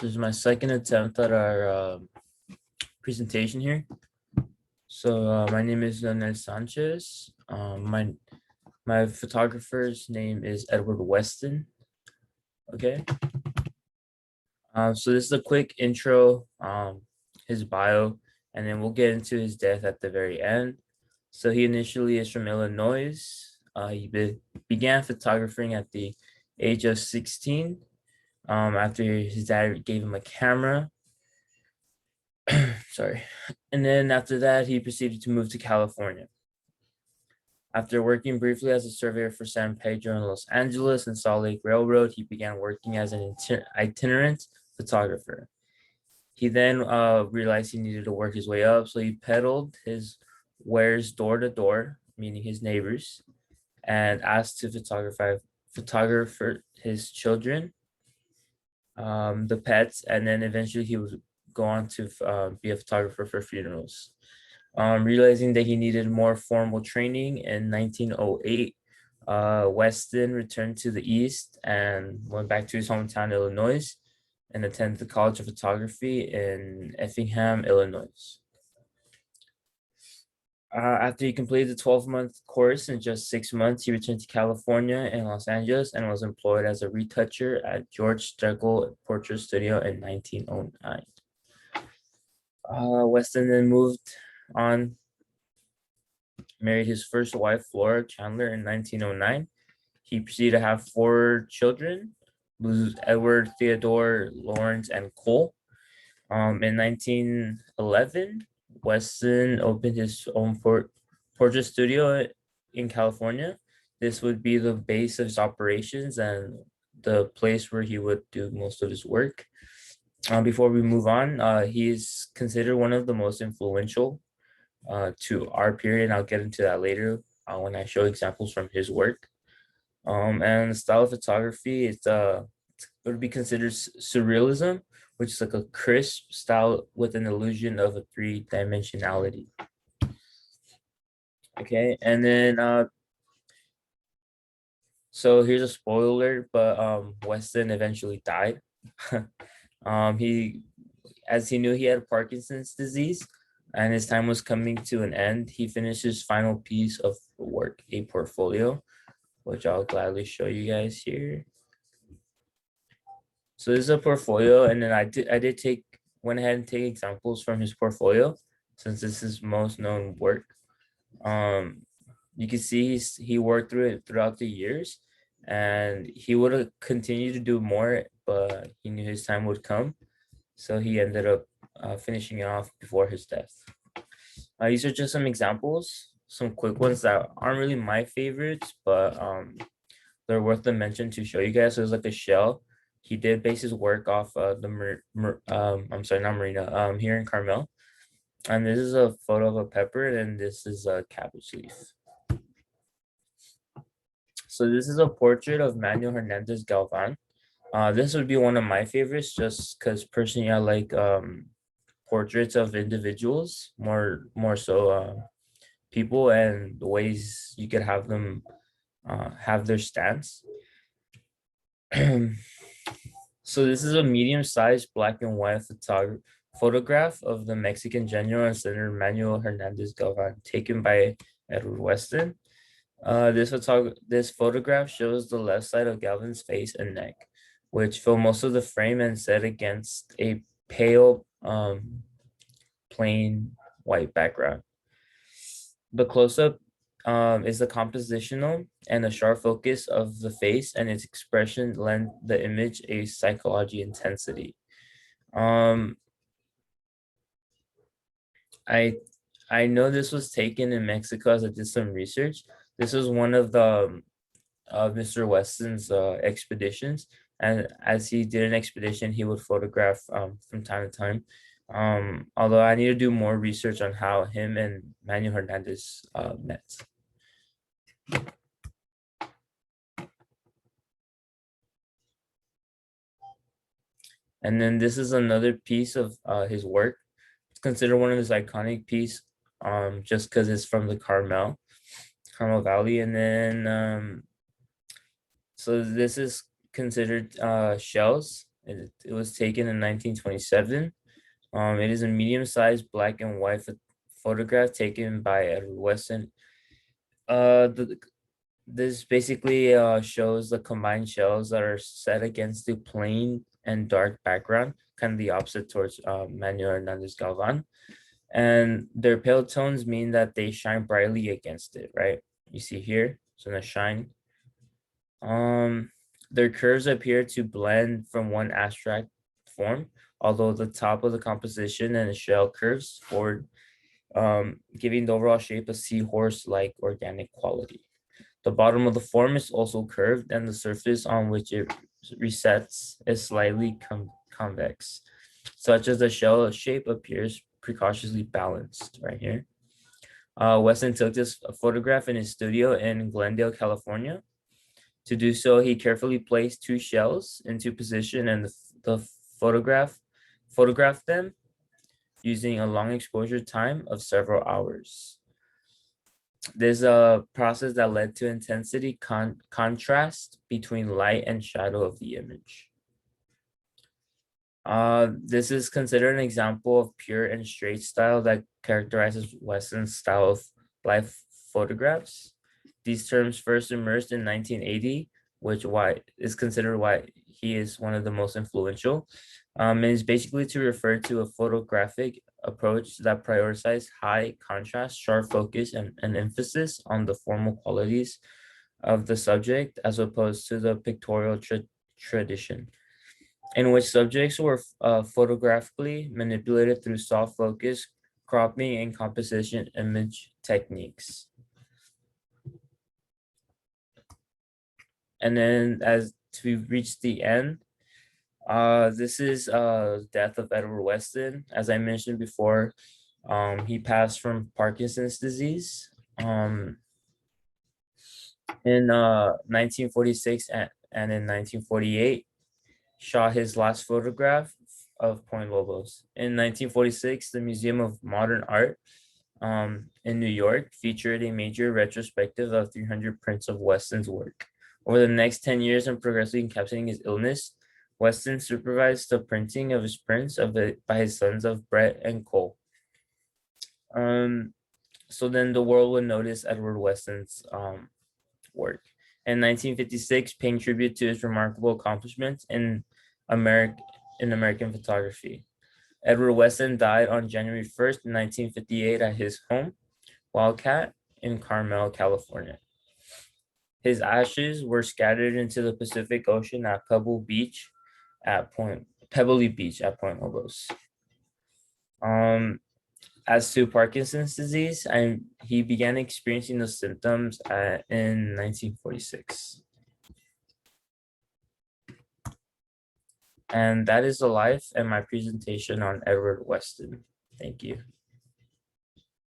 This is my second attempt at our presentation here. So my name is Leonel Sanchez. My photographer's name is Edward Weston. Okay. So this is a quick intro, his bio, and then we'll get into his death at the very end. So he initially is from Illinois. He began photographing at the age of 16 after his dad gave him a camera. Sorry. And then after that, he proceeded to move to California. After working briefly as a surveyor for San Pedro and Los Angeles and Salt Lake Railroad, he began working as an itinerant photographer. He then realized he needed to work his way up, so he peddled his wares door to door, meaning his neighbors, and asked to photograph his children, the pets, and then eventually he would go on to be a photographer for funerals. Realizing that he needed more formal training in 1908, Weston returned to the East and went back to his hometown, Illinois, and attended the College of Photography in Effingham, Illinois. After he completed the 12-month course in just 6 months, he returned to California and Los Angeles and was employed as a retoucher at George Stregel Portrait Studio in 1909. Weston then moved on, married his first wife, Flora Chandler, in 1909. He proceeded to have 4 children, Edward, Theodore, Lawrence, and Cole. In 1911, Weston opened his own portrait studio in California. This would be the base of his operations and the place where he would do most of his work. Before we move on, he is considered one of the most influential to our period, and I'll get into that later when I show examples from his work. And the style of photography, it would be considered surrealism, which is like a crisp style with an illusion of a 3-dimensionality. Okay, and then so here's a spoiler, but Weston eventually died. As he knew he had Parkinson's disease and his time was coming to an end, he finished his final piece of work, a portfolio, which I'll gladly show you guys here. So this is a portfolio, and then I went ahead and take examples from his portfolio since this is most known work. You can see he worked through it throughout the years, and he would have continued to do more, but he knew his time would come, so he ended up finishing it off before his death. These are just some examples, some quick ones that aren't really my favorites, but they're worth the mention to show you guys. So there's like a shell. He did base his work off here in Carmel. And this is a photo of a pepper, and this is a cabbage leaf. So this is a portrait of Manuel Hernandez Galvan. This would be one of my favorites just because personally I like portraits of individuals, more so people, and the ways you could have them have their stance. So this is a medium-sized black and white photograph of the Mexican general and Senator Manuel Hernandez Galvan, taken by Edward Weston. This photograph shows the left side of Galvan's face and neck, which fill most of the frame and set against a pale, plain white background. The close-up is the compositional and the sharp focus of the face, and its expression lend the image a psychology intensity. I know this was taken in Mexico as I did some research. This was one of the Mr. Weston's expeditions, and as he did an expedition, he would photograph from time to time. Although I need to do more research on how him and Manuel Hernandez met. And then this is another piece of his work. It's considered one of his iconic pieces, just because it's from the Carmel Valley. And then so this is considered shells. It was taken in 1927. It is a medium-sized black and white photograph taken by Edward Weston. The This basically shows the combined shells that are set against the plain and dark background, kind of the opposite towards Manuel Hernandez Galvan. And their pale tones mean that they shine brightly against it, right? You see here, so the shine. Their curves appear to blend from one abstract form, although the top of the composition and the shell curves forward, giving the overall shape a seahorse-like organic quality. The bottom of the form is also curved, and the surface on which it resets is slightly convex, such as the shell shape appears precautiously balanced right here. Weston took this photograph in his studio in Glendale, California. To do so, he carefully placed two shells into position and the photographed them using a long exposure time of several hours. There's a process that led to intensity contrast between light and shadow of the image. This is considered an example of pure and straight style that characterizes Weston's style of life photographs. These terms first emerged in 1980, which is considered why he is one of the most influential. And is basically to refer to a photographic approach that prioritizes high contrast, sharp focus, and an emphasis on the formal qualities of the subject as opposed to the pictorial tradition, in which subjects were photographically manipulated through soft focus, cropping, and composition image techniques. And then as we reach the end, this is death of Edward Weston. As I mentioned before, he passed from Parkinson's disease in 1946 and in 1948. Shot his last photograph of Point Lobos. In 1946, the Museum of Modern Art in New York featured a major retrospective of 300 prints of Weston's work. Over the next 10 years, and progressively encapsulating his illness, Weston supervised the printing of his prints by his sons of Brett and Cole. So then the world would notice Edward Weston's work. In 1956, paying tribute to his remarkable accomplishments in American photography. Edward Weston died on January 1st, 1958 at his home, Wildcat, in Carmel, California. His ashes were scattered into the Pacific Ocean at Pebbly Beach at Point Lobos. As to Parkinson's disease, he began experiencing the symptoms in 1946. And that is the life and my presentation on Edward Weston. Thank you.